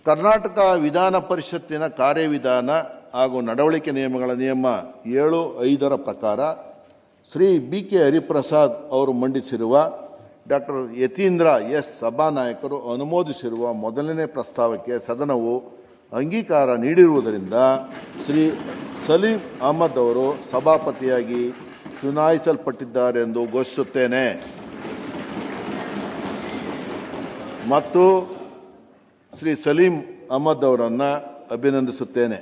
ಕರ್ನಾಟಕ ವಿಧಾನ ಪರಿಷತ್ತಿನ ಕಾರ್ಯವಿಧಾನ ಹಾಗೂ ನಡವಳಿಕೆ ನಿಯಮಗಳ ನಿಯಮ 7(5) ಪ್ರಕಾರ ಶ್ರೀ ಬಿ.ಕೆ. ಹರಿಪ್ರಸಾದ್ ಅವರು ಮಂಡಿಸಿರುವ ಡಾಕ್ಟರ್ ಯತೀಂದ್ರ ಎಸ್ ಸಭಾನಾಯಕರು ಅನುಮೋದಿಸಿರುವ ಮೊದಲನೇ ಪ್ರಸ್ತಾವಕ್ಕೆ ಸದನವು ಅಂಗೀಕಾರ ನೀಡಿರುವುದರಿಂದ ಶ್ರೀ ಸಲೀಂ ಅಹಮದ್ ಅವರು ಸಭಾಪತಿಯಾಗಿ ಚುನಾಯಿಸಲ್ಪಟ್ಟಿದ್ದಾರೆ ಎಂದು ಘೋಷಿಸುತ್ತೇನೆ ಮತ್ತು ಶ್ರೀ ಸಲೀಂ ಅಹಮದ್ ಅವರನ್ನು ಅಭಿನಂದಿಸುತ್ತೇನೆ.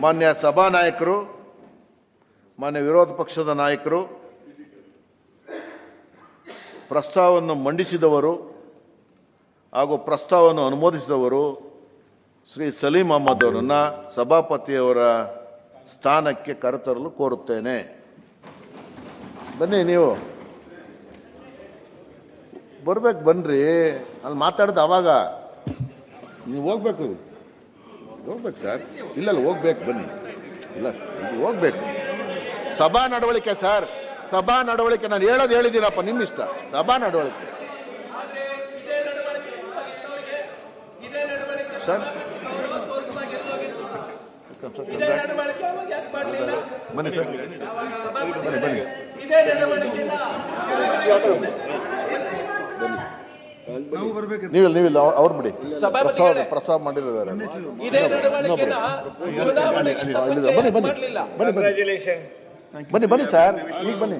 ಮಾನ್ಯ ಸಭಾನಾಯಕರು, ಮಾನ್ಯ ವಿರೋಧ ಪಕ್ಷದ ನಾಯಕರು, ಪ್ರಸ್ತಾವವನ್ನು ಮಂಡಿಸಿದವರು ಹಾಗೂ ಪ್ರಸ್ತಾವವನ್ನು ಅನುಮೋದಿಸಿದವರು ಶ್ರೀ ಸಲೀಂ ಅಹಮದ್ ಅವರನ್ನು ಸಭಾಪತಿಯವರ ಸ್ಥಾನಕ್ಕೆ ಕರೆತರಲು ಕೋರುತ್ತೇನೆ. ಬನ್ನಿ, ನೀವು ಬರ್ಬೇಕು, ಬನ್ರಿ. ಅಲ್ಲಿ ಮಾತಾಡಿದ ಅವಾಗ ನೀವು ಹೋಗ್ಬೇಕು ಸರ್. ಇಲ್ಲ ಹೋಗ್ಬೇಕು, ಬನ್ನಿ. ಇಲ್ಲ ಹೋಗ್ಬೇಕು. ಸಭಾ ನಡವಳಿಕೆ ಸರ್, ಸಭಾ ನಡವಳಿಕೆ. ನಾನು ಹೇಳಿದ್ದೀನಪ್ಪ, ನಿಮ್ಮ ಇಷ್ಟ. ಸಭಾ ನಡವಳಿಕೆ ಸರ್. ಬನ್ನಿ ಸರ್, ಬನ್ನಿ. ನೀವಿಲ್ಲ ಅವ್ರು ಬಿಡಿ. ಪ್ರಸ್ತಾವ ಮಾಡಿರೋದಾರೆ. ಬನ್ನಿ ಸರ್, ಈಗ ಬನ್ನಿ.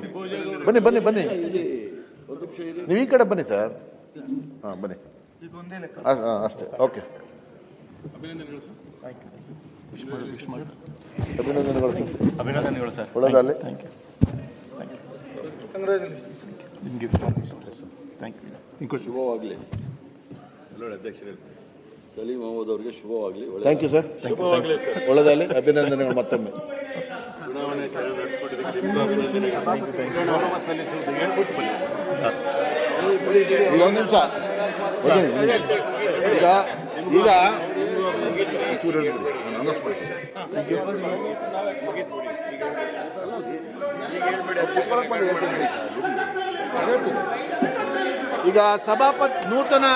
ನೀವು ಈ ಕಡೆ ಬನ್ನಿ ಸರ್. ಹಾಂ, ಬನ್ನಿ ಅಷ್ಟೇ. ಓಕೆ, ಅಭಿನಂದನೆಗಳು ಸರ್. ಒಳ್ಳೆದಾಗಲಿ. ಶುಭವಾಗಲಿ. ಅಧ್ಯಕ್ಷರೇ, ಸಲೀಂ ಅಹಮದ್ ಅವರಿಗೆ ಶುಭವಾಗಲಿ. Thank you sir. ಒಳ್ಳೆದಾಗಲಿ. ಅಭಿನಂದನೆಗಳು ಮತ್ತೊಮ್ಮೆ. ಚುನಾವಣೆ ಈಗ ಒಂದು ನಿಮಿಷ. ಈಗ ಈಗ ನೂತನ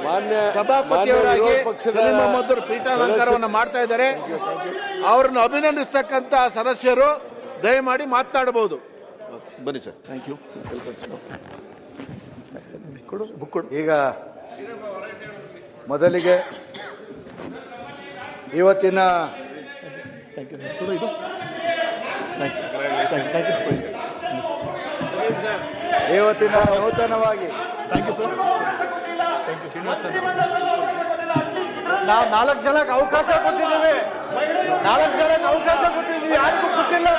ಮಾನ್ಯ ಸಭಾಪತಿಯವರಾಗಿ ಸಲೀಂ ಅಹಮದ್ ಅವರು ಪೀಠಾಲಂಕಾರವನ್ನು ಮಾಡ್ತಾ ಇದ್ದಾರೆ. ಅವರನ್ನು ಅಭಿನಂದಿಸ್ತಕ್ಕಂಥ ಸದಸ್ಯರು ದಯಮಾಡಿ ಮಾತನಾಡಬಹುದು. ಬನ್ನಿ ಸರ್. Thank you. ಈಗ ಮೊದಲಿಗೆ ಇವತ್ತಿನ ನೂತನವಾಗಿ ನಾವು 4 ಜನಕ್ಕೆ ಅವಕಾಶ ಕೊಟ್ಟಿದ್ದೇವೆ. ಯಾರಿಗೂ ಕೊಟ್ಟಿಲ್ಲ.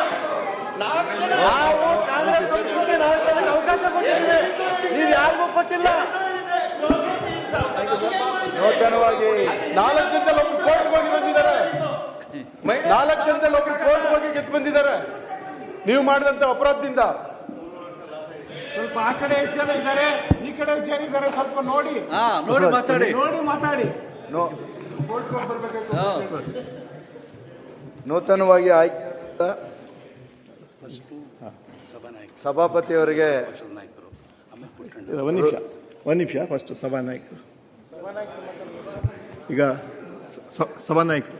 ನಾವು ಕಾಂಗ್ರೆಸ್ ಪಕ್ಷಕ್ಕೆ 4 ಜನಕ್ಕೆ ಅವಕಾಶ ಕೊಟ್ಟಿದ್ದೇವೆ, ನೀವು ಯಾರಿಗೂ ಕೊಟ್ಟಿಲ್ಲ. ನೂತನವಾಗಿ 4 ಜನದಲ್ಲಿ ಒಬ್ಬರು ಕೋರ್ಟ್ಗೆ ಹೋಗಿ ಬಂದಿದ್ದಾರೆ. 4 ಜನದಲ್ಲಿ ಒಬ್ಬರು ಕೋರ್ಟ್ಗೆ ಹೋಗಿ ಗೆದ್ದು ಬಂದಿದ್ದಾರೆ ನೀವು ಮಾಡಿದಂತ ಅಪರಾಧದಿಂದ. ಸ್ವಲ್ಪ ಆ ಕಡೆ ಎಷ್ಟು ಜನ ಇದ್ದಾರೆ, ಈ ಕಡೆ ಎಷ್ಟು ಜನ ಇದ್ದಾರೆ, ಸ್ವಲ್ಪ ನೋಡಿ ಮಾತಾಡಿ. ನೂತನವಾಗಿ ಆಯ್ಕೆ ಸಭಾಪತಿಯವರಿಗೆ ಒಂದು ನಿಮಿಷ ಫಸ್ಟ್ ಸಭಾನಾಯಕರು. ಈಗ ಸಭಾನಾಯಕರು